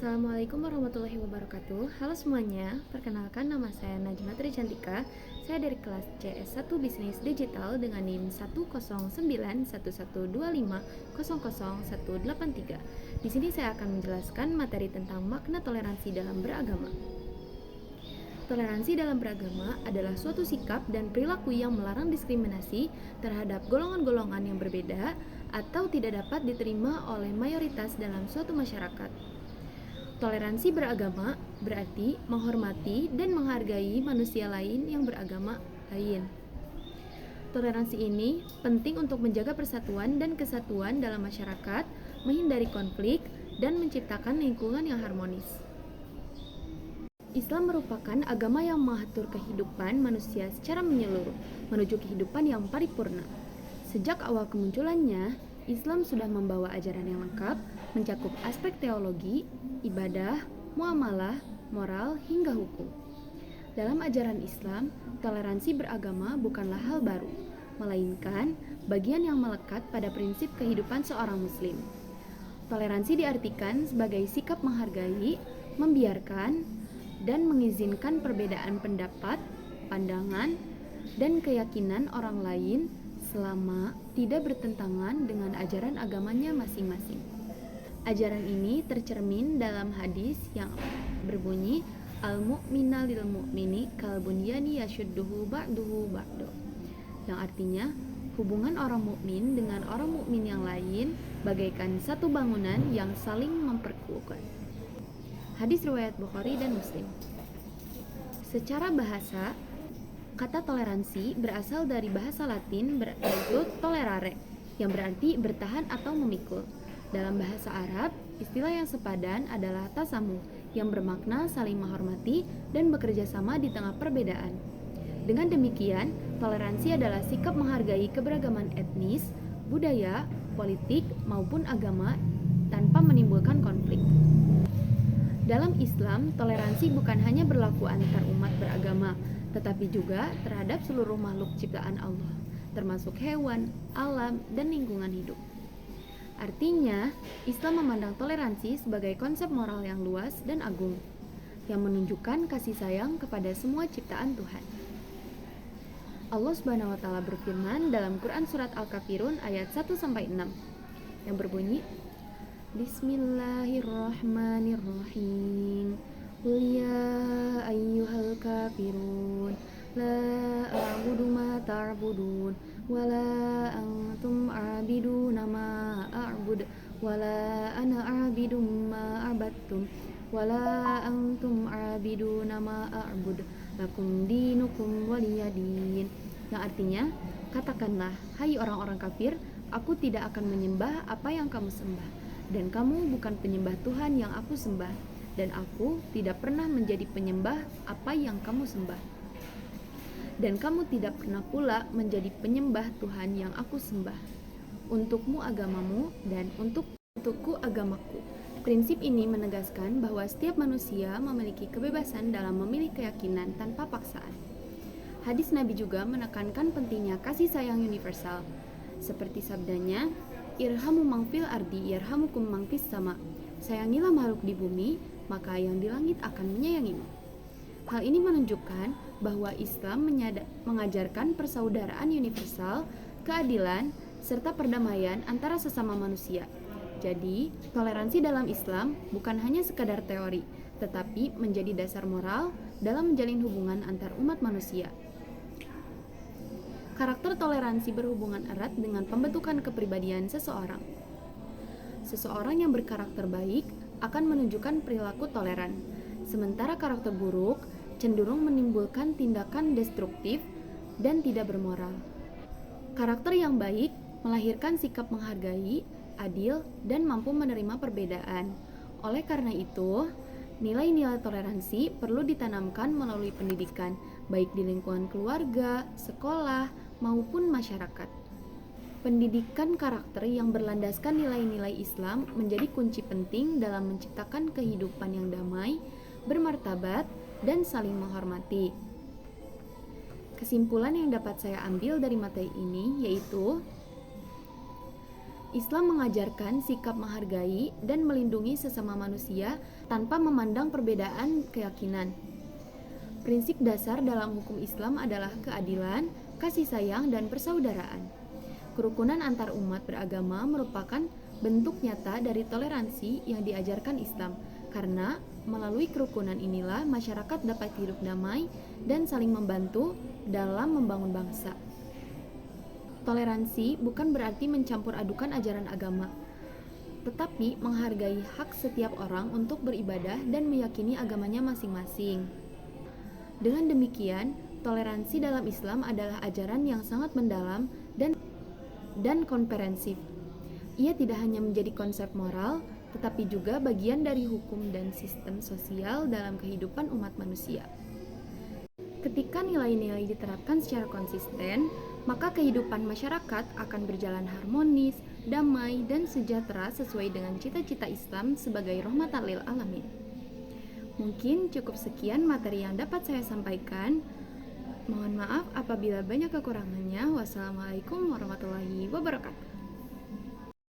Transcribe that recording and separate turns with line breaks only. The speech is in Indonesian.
Assalamualaikum warahmatullahi wabarakatuh. Halo semuanya, perkenalkan nama saya Najma Tricantika. Saya dari kelas CS1 Bisnis Digital dengan NIM 1091112500183. Di sini saya akan menjelaskan materi tentang makna toleransi dalam beragama. Toleransi dalam beragama adalah suatu sikap dan perilaku yang melarang diskriminasi terhadap golongan-golongan yang berbeda atau tidak dapat diterima oleh mayoritas dalam suatu masyarakat. Toleransi beragama berarti menghormati dan menghargai manusia lain yang beragama lain. Toleransi ini penting untuk menjaga persatuan dan kesatuan dalam masyarakat, menghindari konflik, dan menciptakan lingkungan yang harmonis. Islam merupakan agama yang mengatur kehidupan manusia secara menyeluruh, menuju kehidupan yang paripurna. Sejak awal kemunculannya, Islam sudah membawa ajaran yang lengkap, mencakup aspek teologi, ibadah, muamalah, moral, hingga hukum. Dalam ajaran Islam, toleransi beragama bukanlah hal baru, melainkan bagian yang melekat pada prinsip kehidupan seorang muslim. Toleransi diartikan sebagai sikap menghargai, membiarkan, dan mengizinkan perbedaan pendapat, pandangan, dan keyakinan orang lain selama tidak bertentangan dengan ajaran agamanya masing-masing. Ajaran ini tercermin dalam hadis yang berbunyi al-mu'mina lil mu'mini kal bunyani yashudduhu ba'duhu ba'du, yang artinya hubungan orang mukmin dengan orang mukmin yang lain bagaikan satu bangunan yang saling memperkuatkan. Hadis riwayat Bukhari dan Muslim. Secara bahasa, kata toleransi berasal dari bahasa Latin yaitu tolerare, yang berarti bertahan atau memikul. Dalam bahasa Arab, istilah yang sepadan adalah tasamu, yang bermakna saling menghormati dan bekerja sama di tengah perbedaan. Dengan demikian, toleransi adalah sikap menghargai keberagaman etnis, budaya, politik, maupun agama tanpa menimbulkan konflik. Dalam Islam, toleransi bukan hanya berlaku antar umat beragama, tetapi juga terhadap seluruh makhluk ciptaan Allah, termasuk hewan, alam, dan lingkungan hidup. Artinya, Islam memandang toleransi sebagai konsep moral yang luas dan agung, yang menunjukkan kasih sayang kepada semua ciptaan Tuhan. Allah Subhanahu wa Ta'ala berfirman dalam Quran Surat Al-Kafirun ayat 1-6, yang berbunyi, Bismillahirrahmanirrahim. Qul ya ayyuhal kafirun la a'budu ma ta'budun wala antum a'biduna ma a'bud wala ana a'bidu ma a'badtum wala antum a'biduna ma a'bud lakum dinukum waliyadin, yang artinya, katakanlah, hai orang-orang kafir, aku tidak akan menyembah apa yang kamu sembah, dan kamu bukan penyembah Tuhan yang aku sembah, dan aku tidak pernah menjadi penyembah apa yang kamu sembah, dan kamu tidak pernah pula menjadi penyembah Tuhan yang aku sembah. Untukmu agamamu dan untukku agamaku. Prinsip ini menegaskan bahwa setiap manusia memiliki kebebasan dalam memilih keyakinan tanpa paksaan. Hadis Nabi juga menekankan pentingnya kasih sayang universal, seperti sabdanya, Irhamu mangfil ardi yarhamukum mangfis sama. Sayangilah makhluk di bumi, maka yang di langit akan menyayangimu. Hal ini menunjukkan bahwa Islam mengajarkan persaudaraan universal, keadilan, serta perdamaian antara sesama manusia. Jadi, toleransi dalam Islam bukan hanya sekadar teori, tetapi menjadi dasar moral dalam menjalin hubungan antar umat manusia. Karakter toleransi berhubungan erat dengan pembentukan kepribadian seseorang. Seseorang yang berkarakter baik akan menunjukkan perilaku toleran, sementara karakter buruk cenderung menimbulkan tindakan destruktif dan tidak bermoral. Karakter yang baik melahirkan sikap menghargai, adil, dan mampu menerima perbedaan. Oleh karena itu, nilai-nilai toleransi perlu ditanamkan melalui pendidikan, baik di lingkungan keluarga, sekolah, maupun masyarakat. Pendidikan karakter yang berlandaskan nilai-nilai Islam menjadi kunci penting dalam menciptakan kehidupan yang damai, bermartabat, dan saling menghormati. Kesimpulan yang dapat saya ambil dari materi ini yaitu Islam mengajarkan sikap menghargai dan melindungi sesama manusia tanpa memandang perbedaan keyakinan. Prinsip dasar dalam hukum Islam adalah keadilan, kasih sayang, dan persaudaraan. Kerukunan antar umat beragama merupakan bentuk nyata dari toleransi yang diajarkan Islam, karena melalui kerukunan inilah masyarakat dapat hidup damai dan saling membantu dalam membangun bangsa. Toleransi bukan berarti mencampur adukan ajaran agama, tetapi menghargai hak setiap orang untuk beribadah dan meyakini agamanya masing-masing. Dengan demikian, toleransi dalam Islam adalah ajaran yang sangat mendalam dan komprehensif. Ia tidak hanya menjadi konsep moral, tetapi juga bagian dari hukum dan sistem sosial dalam kehidupan umat manusia. Ketika nilai-nilai diterapkan secara konsisten, maka kehidupan masyarakat akan berjalan harmonis, damai, dan sejahtera sesuai dengan cita-cita Islam sebagai rahmatan lil alamin. Mungkin cukup sekian materi yang dapat saya sampaikan. Mohon maaf apabila banyak kekurangannya. Wassalamualaikum warahmatullahi wabarakatuh.